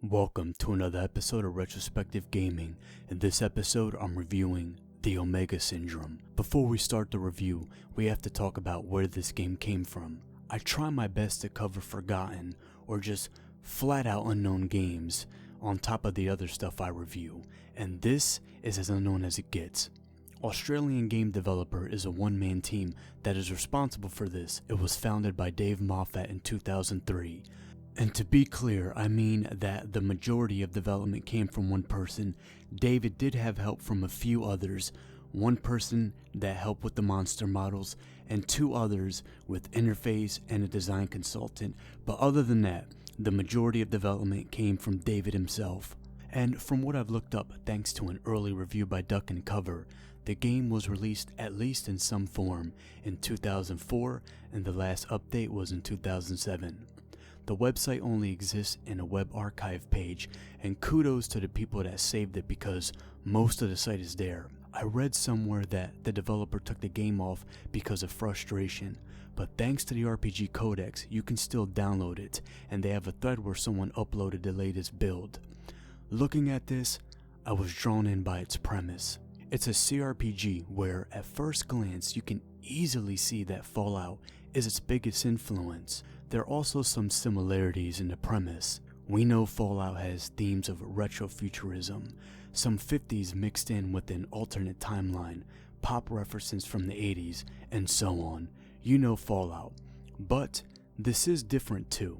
Welcome to another episode of Retrospective Gaming. In this episode, I'm reviewing the Omega Syndrome. Before we start the review, we have to talk about where this game came from. I try my best to cover forgotten or just flat out unknown games on top of the other stuff I review, and this is as unknown as it gets. Australian game developer is a one-man team that is responsible for this. It was founded by Dave Moffat in 2003. And to be clear, I mean that the majority of development came from one person. David did have help from a few others, one person that helped with the monster models, and two others with interface and a design consultant. But other than that, the majority of development came from David himself. And from what I've looked up, thanks to an early review by Duck and Cover, the game was released at least in some form in 2004, and the last update was in 2007. The website only exists in a web archive page, and kudos to the people that saved it because most of the site is there. I read somewhere that the developer took the game off because of frustration, but thanks to the RPG codex, you can still download it, and they have a thread where someone uploaded the latest build. Looking at this, I was drawn in by its premise. It's a CRPG where, at first glance, you can easily see that Fallout is its biggest influence. There are also some similarities in the premise. We know Fallout has themes of retrofuturism, some 50s mixed in with an alternate timeline, pop references from the 80s, and so on. You know Fallout. But this is different too.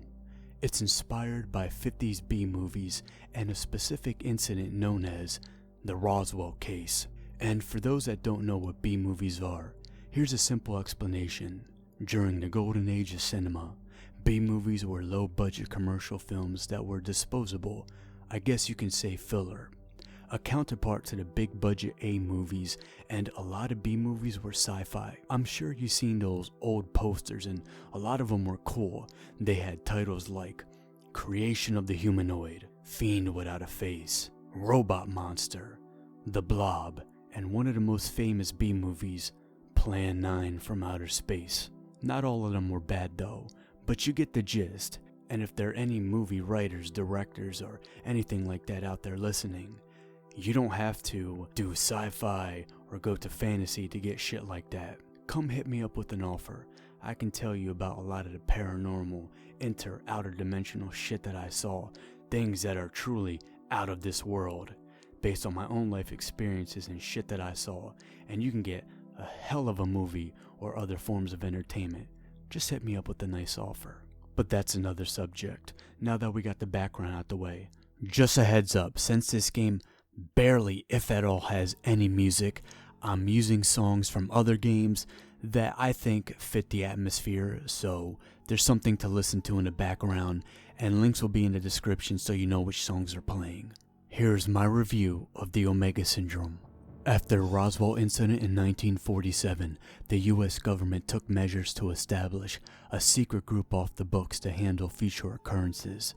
It's inspired by 50s B-movies and a specific incident known as the Roswell case. And for those that don't know what B-movies are, here's a simple explanation. During the golden age of cinema, B-movies were low-budget commercial films that were disposable, I guess you can say filler. A counterpart to the big-budget A-movies, and a lot of B-movies were sci-fi. I'm sure you've seen those old posters, and a lot of them were cool. They had titles like Creation of the Humanoid, Fiend Without a Face, Robot Monster, The Blob, and one of the most famous B-movies, Plan 9 from Outer Space. Not all of them were bad though, but you get the gist. And if there are any movie writers, directors, or anything like that out there listening, you don't have to do sci-fi or go to fantasy to get shit like that. Come hit me up with an offer. I can tell you about a lot of the paranormal, outer dimensional shit that I saw, things that are truly out of this world, based on my own life experiences and shit that I saw, and you can get a hell of a movie or other forms of entertainment. Just hit me up with a nice offer. But that's another subject. Now that we got the background out the way, just a heads up, since this game barely, if at all, has any music, I'm using songs from other games that I think fit the atmosphere, so there's something to listen to in the background, and links will be in the description so you know which songs are playing. Here's my review of the Omega Syndrome. After the Roswell incident in 1947, the US government took measures to establish a secret group off the books to handle future occurrences.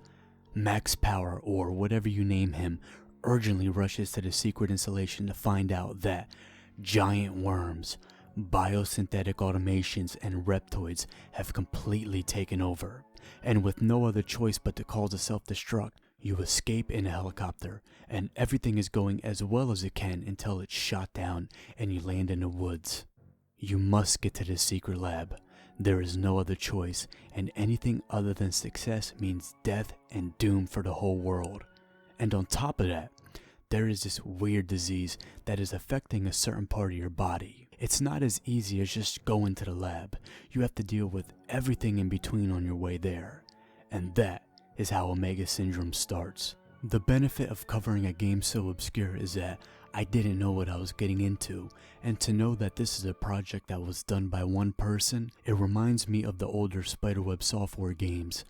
Max Power, or whatever you name him, urgently rushes to the secret installation to find out that giant worms, biosynthetic automations, and reptoids have completely taken over. And with no other choice but to cause a self-destruct, you escape in a helicopter, and everything is going as well as it can until it's shot down and you land in the woods. You must get to this secret lab. There is no other choice, and anything other than success means death and doom for the whole world. And on top of that, there is this weird disease that is affecting a certain part of your body. It's not as easy as just going to the lab. You have to deal with everything in between on your way there. And that is how Omega Syndrome starts. The benefit of covering a game so obscure is that I didn't know what I was getting into, and to know that this is a project that was done by one person, it reminds me of the older Spiderweb Software games.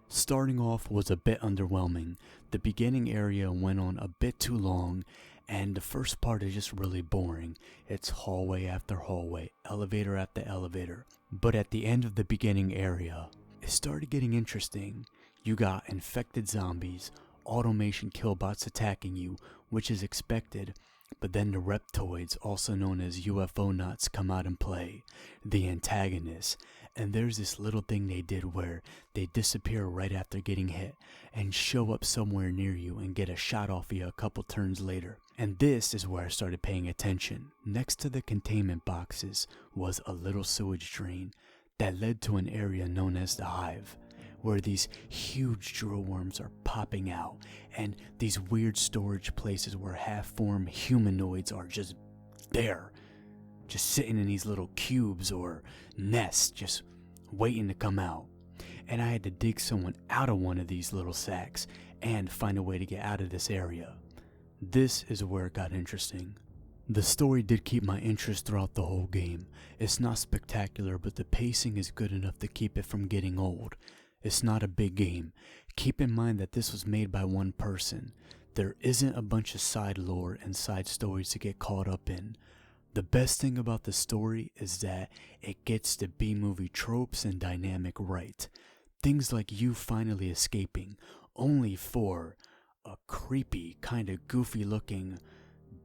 Starting off was a bit underwhelming. The beginning area went on a bit too long, and the first part is just really boring. It's hallway after hallway, elevator after elevator. But at the end of the beginning area, it started getting interesting. You got infected zombies, automation killbots attacking you, which is expected, but then the reptoids, also known as UFO nuts, come out and play, the antagonists, And there's this little thing they did where they disappear right after getting hit and show up somewhere near you and get a shot off you a couple turns later. And this is where I started paying attention. Next to the containment boxes was a little sewage drain that led to an area known as the Hive, where these huge drill worms are popping out, and these weird storage places where half-formed humanoids are just there, just sitting in these little cubes or nests, just waiting to come out. And I had to dig someone out of one of these little sacks and find a way to get out of this area. This is where it got interesting. The story did keep my interest throughout the whole game. It's not spectacular, but the pacing is good enough to keep it from getting old. It's not a big game. Keep in mind that this was made by one person. There isn't a bunch of side lore and side stories to get caught up in. The best thing about the story is that it gets the B-movie tropes and dynamic right. Things like you finally escaping, only for a creepy, kinda goofy looking,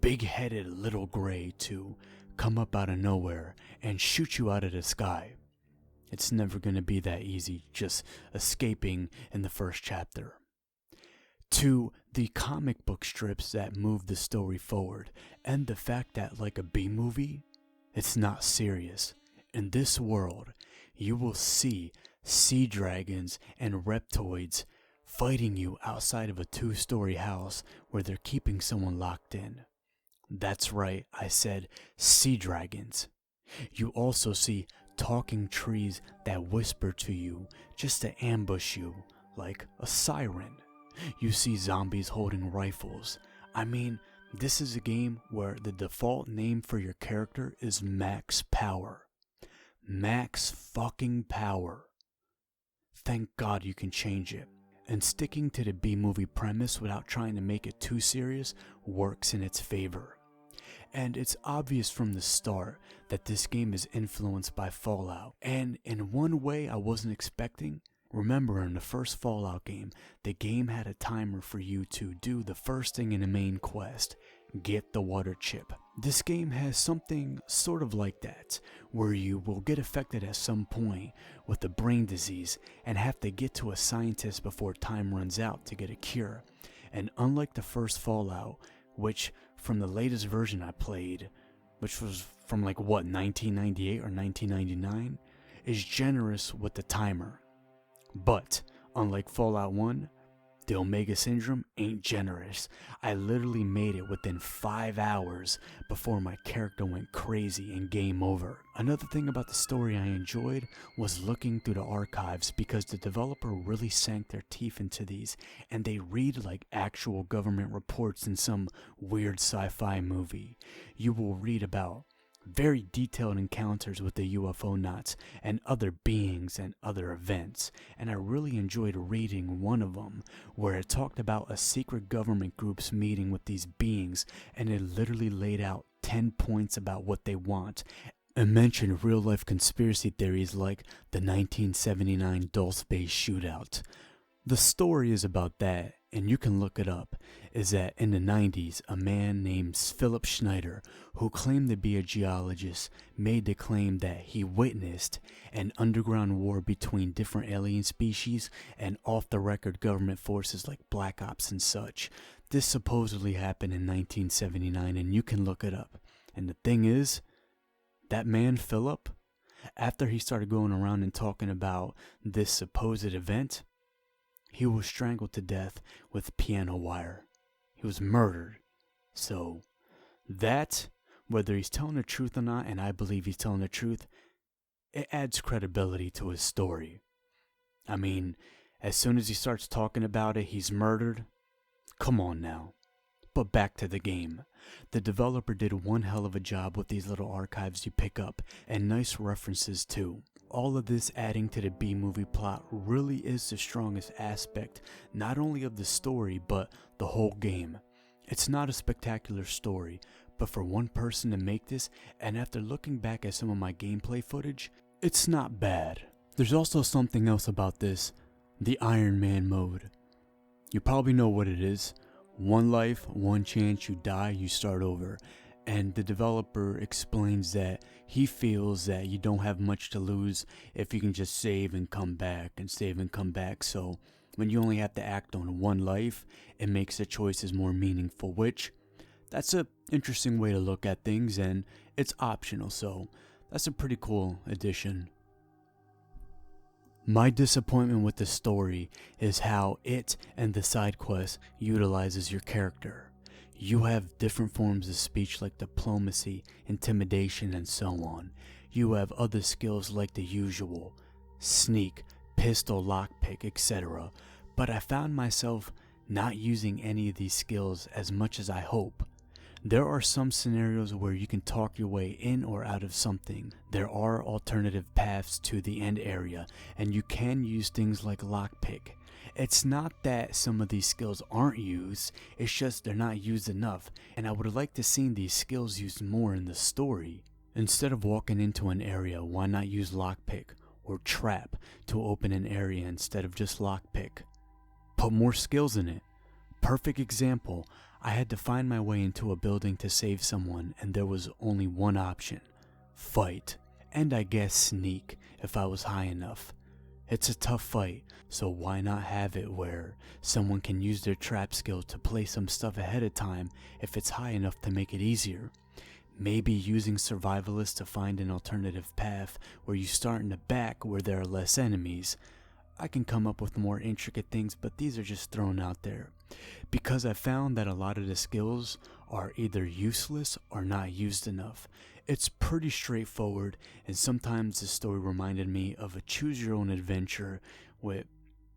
big-headed little gray to come up out of nowhere and shoot you out of the sky. It's never gonna be that easy just escaping in the first chapter. To the comic book strips that move the story forward, and the fact that, like a B-movie, it's not serious. In this world, you will see sea dragons and reptoids fighting you outside of a 2-story house where they're keeping someone locked in. That's right, I said sea dragons. You also see talking trees that whisper to you just to ambush you, like a siren. You see zombies holding rifles. I mean, this is a game where the default name for your character is Max Power. Max fucking Power. Thank God you can change it. And sticking to the B-movie premise without trying to make it too serious works in its favor. And it's obvious from the start that this game is influenced by Fallout. And in one way I wasn't expecting. Remember, in the first Fallout game, the game had a timer for you to do the first thing in the main quest, get the water chip. This game has something sort of like that, where you will get affected at some point with a brain disease and have to get to a scientist before time runs out to get a cure. And unlike the first Fallout, which from the latest version I played, which was from 1998 or 1999, is generous with the timer. But, unlike Fallout 1, the Omega Syndrome ain't generous. I literally made it within 5 hours before my character went crazy and game over. Another thing about the story I enjoyed was looking through the archives, because the developer really sank their teeth into these, and they read like actual government reports in some weird sci-fi movie. You will read about very detailed encounters with the UFO knots and other beings and other events, and I really enjoyed reading one of them where it talked about a secret government group's meeting with these beings, and it literally laid out 10 points about what they want and mentioned real life conspiracy theories like the 1979 Dulce Bay shootout. The story is about that, and you can look it up, is that in the 90s, a man named Philip Schneider, who claimed to be a geologist, made the claim that he witnessed an underground war between different alien species and off-the-record government forces like Black Ops and such. This supposedly happened in 1979, and you can look it up. And the thing is, that man, Philip, after he started going around and talking about this supposed event, he was strangled to death with piano wire. He was murdered. So, that, whether he's telling the truth or not, and I believe he's telling the truth, it adds credibility to his story. I mean, as soon as he starts talking about it, he's murdered. Come on now. But back to the game. The developer did one hell of a job with these little archives you pick up, and nice references too. All of this adding to the B-movie plot really is the strongest aspect, not only of the story, but the whole game. It's not a spectacular story, but for one person to make this, and after looking back at some of my gameplay footage, it's not bad. There's also something else about this, the Iron Man mode. You probably know what it is. One life, one chance, you die, you start over. And the developer explains that he feels that you don't have much to lose if you can just save and come back and save and come back. So when you only have to act on one life, it makes the choices more meaningful, which that's a interesting way to look at things, and it's optional, so that's a pretty cool addition. My disappointment with the story is how it and the side quest utilizes your character. You have different forms of speech like diplomacy, intimidation, and so on. You have other skills like the usual, sneak, pistol, lockpick, etc. But I found myself not using any of these skills as much as I hope. There are some scenarios where you can talk your way in or out of something. There are alternative paths to the end area, and you can use things like lockpick. It's not that some of these skills aren't used, it's just they're not used enough, and I would have liked to see these skills used more in the story. Instead of walking into an area, why not use lockpick or trap to open an area instead of just lockpick? Put more skills in it. Perfect example, I had to find my way into a building to save someone, and there was only one option: fight, and I guess sneak if I was high enough. It's a tough fight, so why not have it where someone can use their trap skill to play some stuff ahead of time if it's high enough to make it easier? Maybe using survivalist to find an alternative path where you start in the back where there are less enemies. I can come up with more intricate things, but these are just thrown out there. Because I found that a lot of the skills are either useless or not used enough. It's pretty straightforward, and sometimes the story reminded me of a choose-your-own-adventure with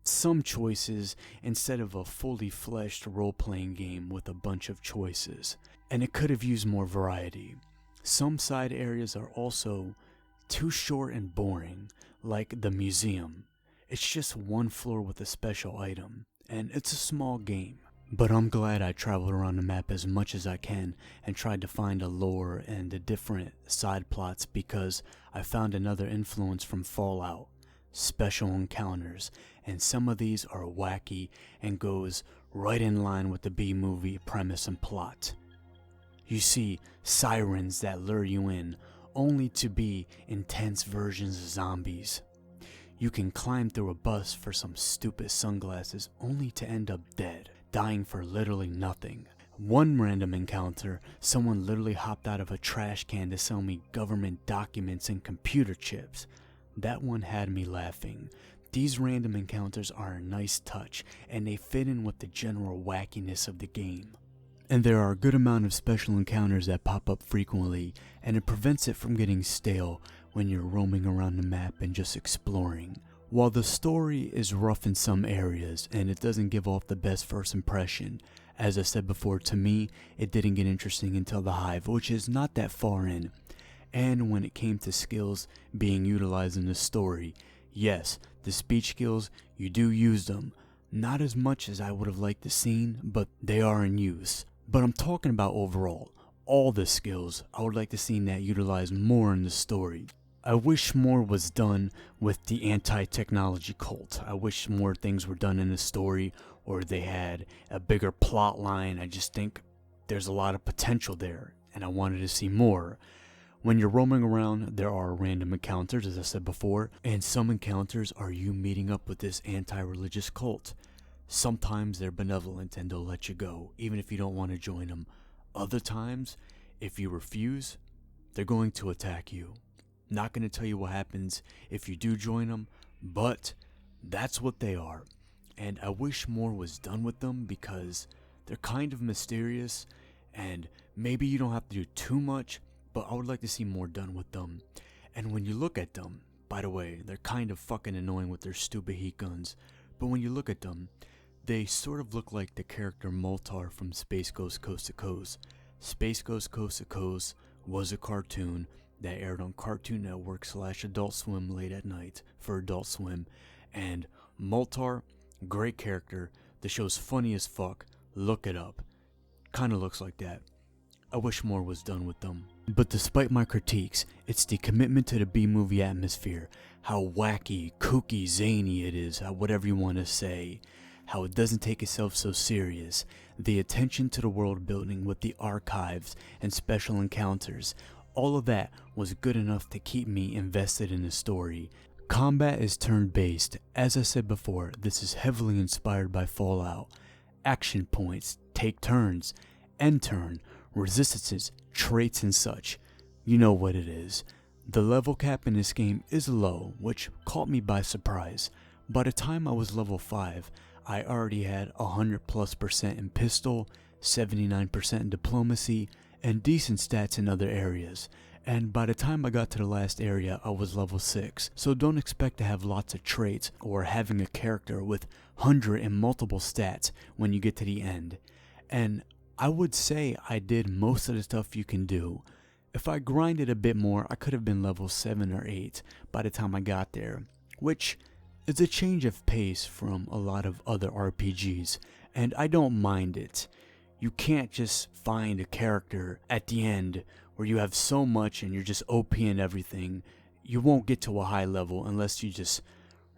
some choices instead of a fully fleshed role-playing game with a bunch of choices. And it could have used more variety. Some side areas are also too short and boring, like the museum. It's just one floor with a special item, and it's a small game. But I'm glad I traveled around the map as much as I can and tried to find a lore and the different side plots, because I found another influence from Fallout: special encounters, and some of these are wacky and goes right in line with the B-movie premise and plot. You see sirens that lure you in, only to be intense versions of zombies. You can climb through a bus for some stupid sunglasses only to end up dead, dying for literally nothing. One random encounter, someone literally hopped out of a trash can to sell me government documents and computer chips. That one had me laughing. These random encounters are a nice touch, and they fit in with the general wackiness of the game. And there are a good amount of special encounters that pop up frequently, and it prevents it from getting stale when you're roaming around the map and just exploring. While the story is rough in some areas and it doesn't give off the best first impression, as I said before, to me it didn't get interesting until the Hive, which is not that far in. And when it came to skills being utilized in the story, yes, the speech skills, you do use them. Not as much as I would have liked to seen, but they are in use. But I'm talking about overall, all the skills. I would like to see that utilized more in the story. I wish more was done with the anti-technology cult. I wish more things were done in the story, or they had a bigger plot line. I just think there's a lot of potential there, and I wanted to see more. When you're roaming around, there are random encounters, as I said before, and some encounters are you meeting up with this anti-religious cult. Sometimes they're benevolent and they'll let you go, even if you don't want to join them. Other times, if you refuse, they're going to attack you. Not going to tell you what happens if you do join them, but that's what they are. And I wish more was done with them because they're kind of mysterious, and maybe you don't have to do too much, but I would like to see more done with them. And when you look at them, by the way, they're kind of fucking annoying with their stupid heat guns, but when you look at them, they sort of look like the character Moltar from Space Ghost Coast to Coast. Space Ghost Coast to Coast was a cartoon that aired on Cartoon Network / Adult Swim late at night for Adult Swim. And Moltar, great character. The show's funny as fuck. Look it up. Kinda looks like that. I wish more was done with them. But despite my critiques, it's the commitment to the B-movie atmosphere, how wacky, kooky, zany it is, whatever you want to say, how it doesn't take itself so serious, the attention to the world building with the archives and special encounters, all of that was good enough to keep me invested in the story. Combat is turn-based. As I said before, this is heavily inspired by Fallout. Action points, take turns, end turn, resistances, traits and such. You know what it is. The level cap in this game is low, which caught me by surprise. By the time I was level 5, I already had 100+% in pistol, 79% in diplomacy, and decent stats in other areas. And by the time I got to the last area, I was level 6. So don't expect to have lots of traits or having a character with 100 and multiple stats when you get to the end. And I would say I did most of the stuff you can do. If I grinded a bit more, I could have been level 7 or 8 by the time I got there, which is a change of pace from a lot of other RPGs, and I don't mind it. You can't just find a character at the end where you have so much and you're just OP and everything. You won't get to a high level unless you just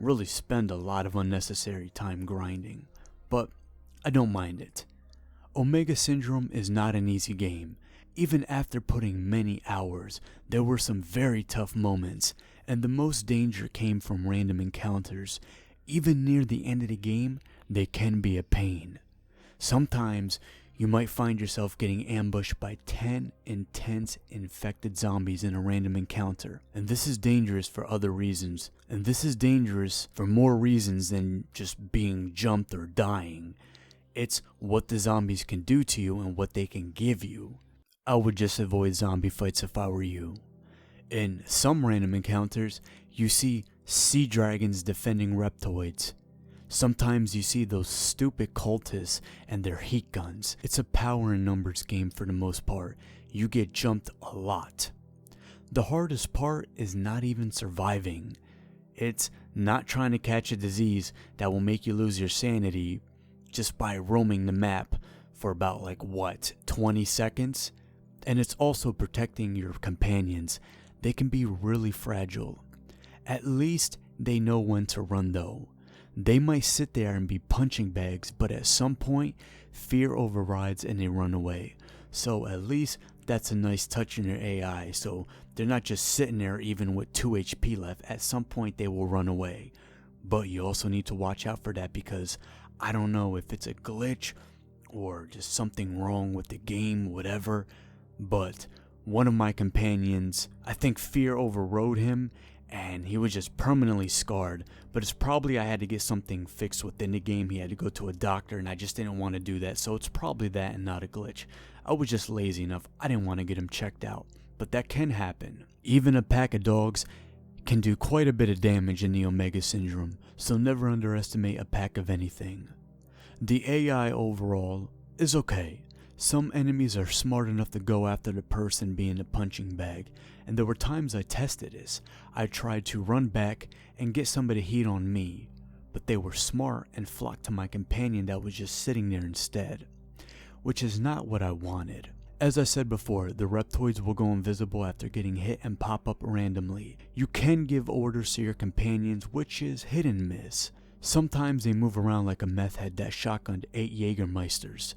really spend a lot of unnecessary time grinding, but I don't mind it. Omega Syndrome is not an easy game. Even after putting many hours, there were some very tough moments, and the most danger came from random encounters. Even near the end of the game, they can be a pain. Sometimes, you might find yourself getting ambushed by 10 intense infected zombies in a random encounter, and this is dangerous for other reasons, and this is dangerous for more reasons than just being jumped or dying. It's what the zombies can do to you and what they can give you. I would just avoid zombie fights if I were you. In some random encounters, you see sea dragons defending reptoids. Sometimes you see those stupid cultists and their heat guns. It's a power and numbers game for the most part. You get jumped a lot. The hardest part is not even surviving. It's not trying to catch a disease that will make you lose your sanity just by roaming the map for about 20 seconds? And it's also protecting your companions. They can be really fragile. At least they know when to run though. They might sit there and be punching bags, but at some point, fear overrides and they run away. So at least that's a nice touch in your AI, so they're not just sitting there even with 2 HP left. At some point they will run away. But you also need to watch out for that, because I don't know if it's a glitch or just something wrong with the game, whatever, but one of my companions, I think fear overrode him and he was just permanently scarred. But it's probably I had to get something fixed within the game. He had to go to a doctor and I just didn't want to do that, so it's probably that and not a glitch. I was just lazy enough. I didn't want to get him checked out, but that can happen. Even a pack of dogs can do quite a bit of damage in the Omega Syndrome, so never underestimate a pack of anything. The AI overall is okay. Some enemies are smart enough to go after the person being a punching bag, and there were times I tested this. I tried to run back and get somebody to heat on me, but they were smart and flocked to my companion that was just sitting there instead, which is not what I wanted. As I said before, the reptoids will go invisible after getting hit and pop up randomly. You can give orders to your companions, which is hit and miss. Sometimes they move around like a meth head that shotgunned 8 Jägermeisters,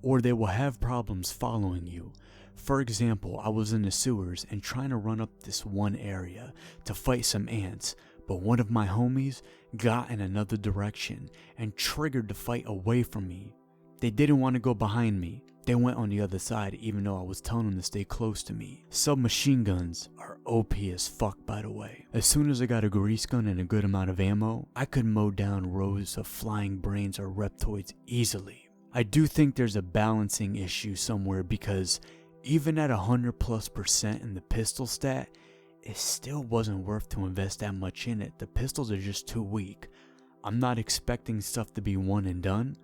or they will have problems following you. For example, I was in the sewers and trying to run up this one area to fight some ants, but one of my homies got in another direction and triggered the fight away from me. They didn't want to go behind me. They went on the other side even though I was telling them to stay close to me. Submachine guns are OP as fuck, by the way. As soon as I got a grease gun and a good amount of ammo, I could mow down rows of flying brains or reptoids easily. I do think there's a balancing issue somewhere, because even at 100+% in the pistol stat, it still wasn't worth to invest that much in it. The pistols are just too weak. I'm not expecting stuff to be one and done,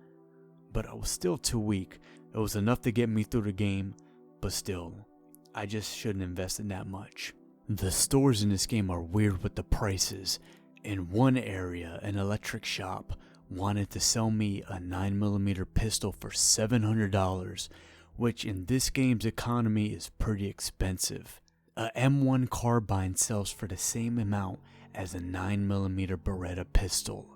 but I was still too weak. It was enough to get me through the game, but still, I just shouldn't invest in that much. The stores in this game are weird with the prices. In one area, an electric shop wanted to sell me a 9mm pistol for $700, which in this game's economy is pretty expensive. A M1 carbine sells for the same amount as a 9mm Beretta pistol.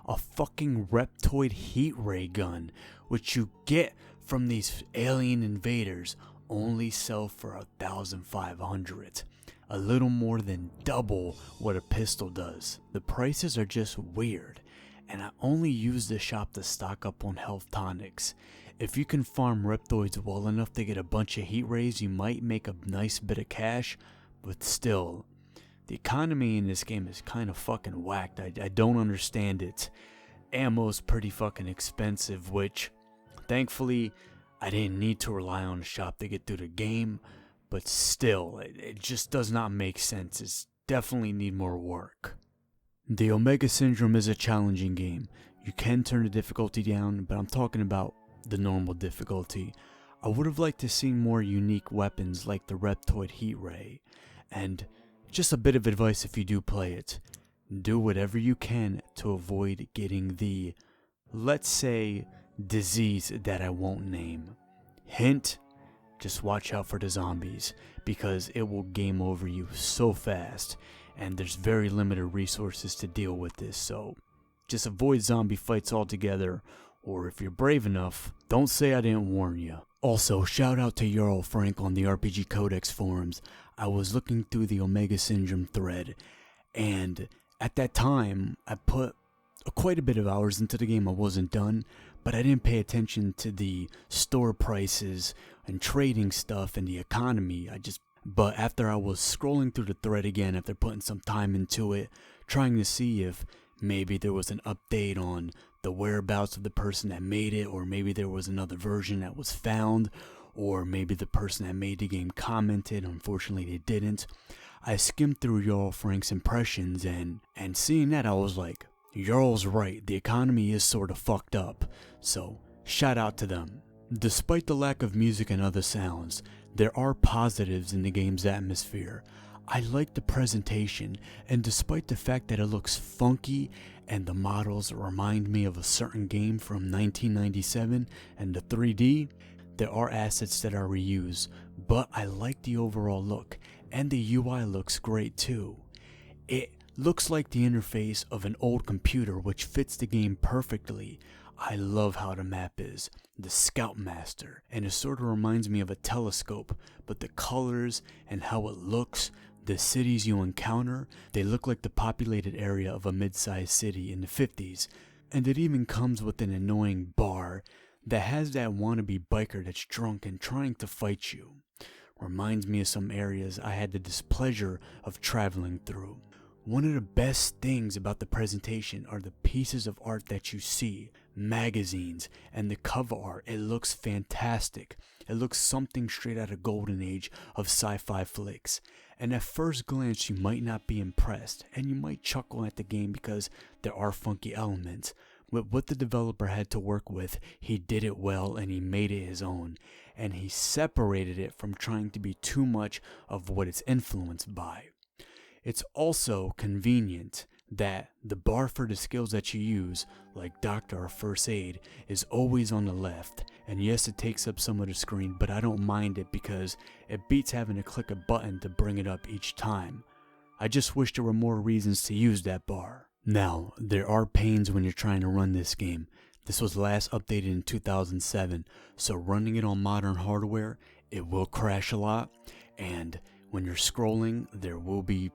a fucking Reptoid heat ray gun, which you get from these alien invaders, only sell for 1,500. A little more than double what a pistol does. The prices are just weird, and I only use the shop to stock up on health tonics. If you can farm Reptoids well enough to get a bunch of heat rays, you might make a nice bit of cash, but still, the economy in this game is kind of fucking whacked. I don't understand it. Ammo's pretty fucking expensive, which thankfully I didn't need to rely on a shop to get through the game, but still, it just does not make sense. It's definitely need more work. The Omega Syndrome is a challenging game. You can turn the difficulty down, but I'm talking about the normal difficulty. I would have liked to see more unique weapons like the Reptoid Heat Ray, and just a bit of advice if you do play it. Do whatever you can to avoid getting the, let's say, disease that I won't name. Hint, just watch out for the zombies, because it will game over you so fast, and there's very limited resources to deal with this, so just avoid zombie fights altogether, or if you're brave enough, don't say I didn't warn you. Also, shout out to Jarl Frank on the RPG Codex forums. I was looking through the Omega Syndrome thread, and at that time, I put quite a bit of hours into the game. I wasn't done, but I didn't pay attention to the store prices and trading stuff and the economy. But after I was scrolling through the thread again, after putting some time into it, trying to see if maybe there was an update on the whereabouts of the person that made it, or maybe there was another version that was found, or maybe the person that made the game commented. Unfortunately, they didn't. I skimmed through Jarl Frank's impressions, and seeing that, I was like, Jarl's right, the economy is sort of fucked up, so shout out to them. Despite the lack of music and other sounds, there are positives in the game's atmosphere. I like the presentation, and despite the fact that it looks funky and the models remind me of a certain game from 1997 and the 3D, there are assets that are reused, but I like the overall look, and the UI looks great too. It looks like the interface of an old computer, which fits the game perfectly. I love how the map is, the Scoutmaster, and it sort of reminds me of a telescope, but the colors and how it looks, the cities you encounter, they look like the populated area of a mid-sized city in the 50s, and it even comes with an annoying bar that has that wannabe biker that's drunk and trying to fight you. Reminds me of some areas I had the displeasure of traveling through. One of the best things about the presentation are the pieces of art that you see, magazines, and the cover art. It looks fantastic. It looks something straight out of golden age of sci-fi flicks. And at first glance you might not be impressed, and you might chuckle at the game because there are funky elements. With what the developer had to work with, he did it well and he made it his own. And he separated it from trying to be too much of what it's influenced by. It's also convenient that the bar for the skills that you use, like doctor or first aid, is always on the left. And yes, it takes up some of the screen, but I don't mind it because it beats having to click a button to bring it up each time. I just wish there were more reasons to use that bar. Now, there are pains when you're trying to run this game. This was last updated in 2007, so running it on modern hardware, it will crash a lot, and when you're scrolling, there will be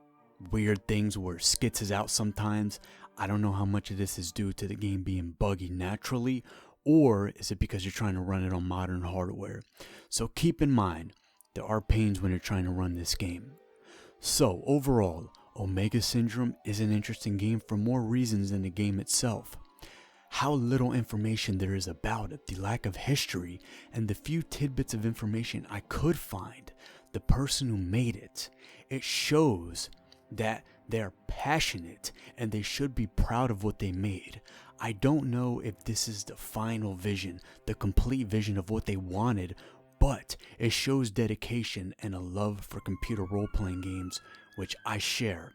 weird things where skits is out sometimes. I don't know how much of this is due to the game being buggy naturally, or is it because you're trying to run it on modern hardware. So keep in mind, there are pains when you're trying to run this game. So overall, Omega Syndrome is an interesting game for more reasons than the game itself. How little information there is about it, the lack of history, and the few tidbits of information I could find, the person who made it. It shows that they're passionate and they should be proud of what they made. I don't know if this is the final vision, the complete vision of what they wanted, but it shows dedication and a love for computer role-playing games, which I share.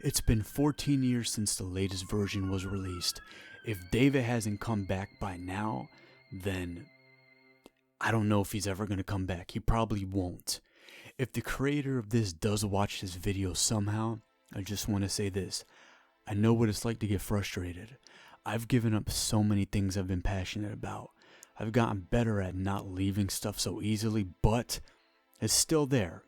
It's been 14 years since the latest version was released. If David hasn't come back by now, then I don't know if he's ever going to come back. He probably won't. If the creator of this does watch this video somehow, I just want to say this. I know what it's like to get frustrated. I've given up so many things I've been passionate about. I've gotten better at not leaving stuff so easily, but it's still there.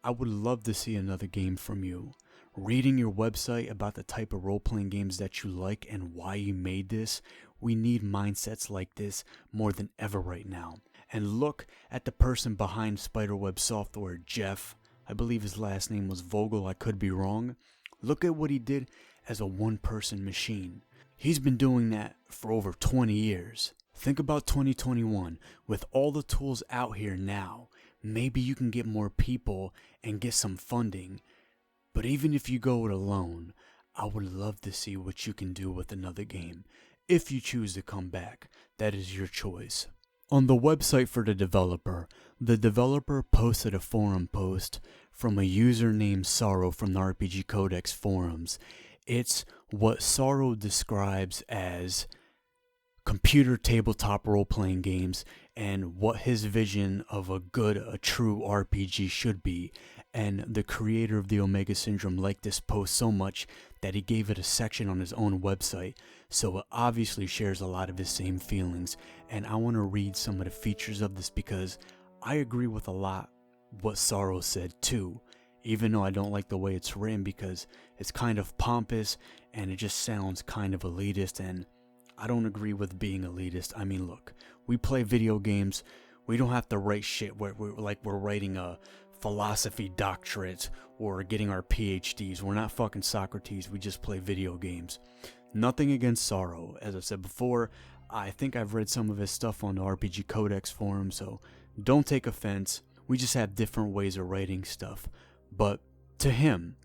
I would love to see another game from you. Reading your website about the type of role-playing games that you like and why you made this. We need mindsets like this more than ever right now. And look at the person behind Spiderweb Software, Jeff. I believe his last name was Vogel, I could be wrong. Look at what he did as a one-person machine. He's been doing that for over 20 years. Think about 2021. With all the tools out here now, maybe you can get more people and get some funding. But even if you go it alone, I would love to see what you can do with another game. If you choose to come back, that is your choice. On the website for the developer posted a forum post from a user named Sorrow from the RPG Codex forums. It's what Sorrow describes as computer tabletop role-playing games and what his vision of a true RPG should be. And the creator of the Omega Syndrome liked this post so much that he gave it a section on his own website, so it obviously shares a lot of his same feelings. And I want to read some of the features of this because I agree with a lot what Sorrow said too, even though I don't like the way it's written because it's kind of pompous and it just sounds kind of elitist, and I don't agree with being elitist. I mean, look, we play video games. We don't have to write shit where we're writing a philosophy doctorate or getting our PhDs. We're not fucking Socrates. We just play video games. Nothing against Sorrow. As I said before, I think I've read some of his stuff on the RPG Codex forum, so don't take offense. We just have different ways of writing stuff. But to him,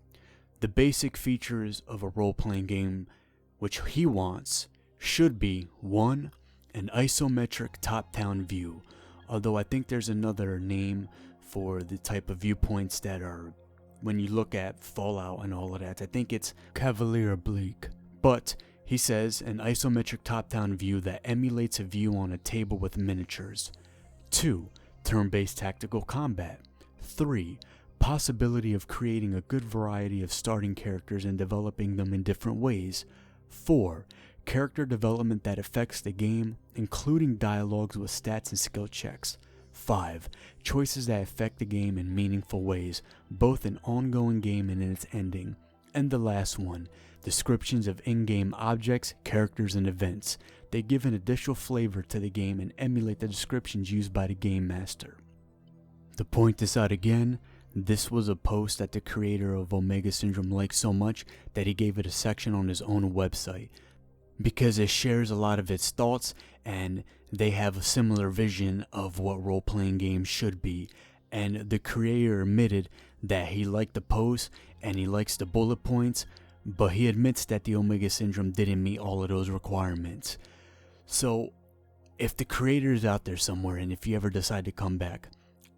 the basic features of a role-playing game which he wants should be 1. An isometric top-down view, although I think there's another name for the type of viewpoints that are when you look at Fallout and all of that. I think it's Cavalier Oblique. But he says an isometric top-down view that emulates a view on a table with miniatures. 2. Turn-based tactical combat. 3. Possibility of creating a good variety of starting characters and developing them in different ways. 4. Character development that affects the game, including dialogues with stats and skill checks. 5. Choices that affect the game in meaningful ways, both in ongoing game and in its ending. And the last one, descriptions of in-game objects, characters, and events. They give an additional flavor to the game and emulate the descriptions used by the game master. To point this out again, this was a post that the creator of Omega Syndrome liked so much that he gave it a section on his own website, because it shares a lot of its thoughts and they have a similar vision of what role-playing games should be. And the creator admitted that he liked the post and he likes the bullet points, but he admits that the Omega Syndrome didn't meet all of those requirements. So if the creator is out there somewhere and if you ever decide to come back,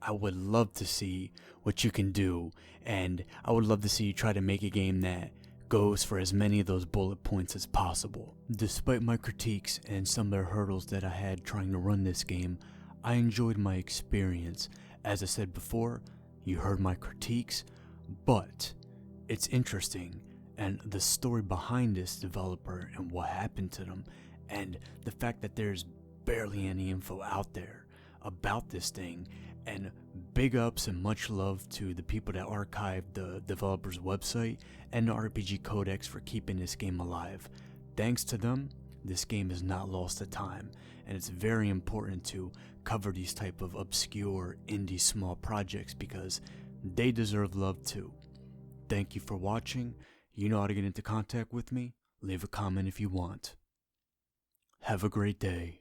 I would love to see what you can do, and I would love to see you try to make a game that goes for as many of those bullet points as possible. Despite my critiques and some of the hurdles that I had trying to run this game, I enjoyed my experience. As I said before, you heard my critiques, but it's interesting, and the story behind this developer and what happened to them, and the fact that there's barely any info out there about this thing. And big ups and much love to the people that archived the developer's website and the RPG Codex for keeping this game alive. Thanks to them, this game is not lost to time, and it's very important to cover these type of obscure indie small projects because they deserve love too. Thank you for watching. You know how to get into contact with me. Leave a comment if you want. Have a great day.